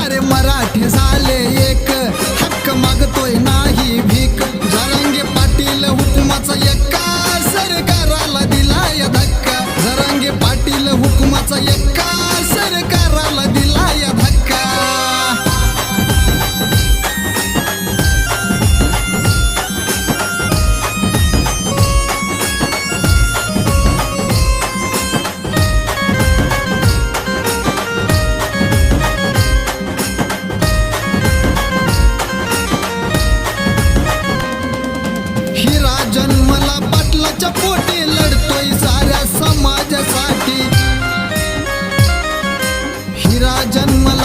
अरे मराठी झाले एक, हक्क मागतोय नाही भीक. जरांगे पाटील हुकुमाचा एका सरकाराला दिलाय धक्का. जरांगे पाटील हुकुमाचा एका सरकाराला दिलाय धक्का. हिरा जन्मला पाटलाच्या पोटी, लढतोय साऱ्या समाजासाठी. हिरा जन्मला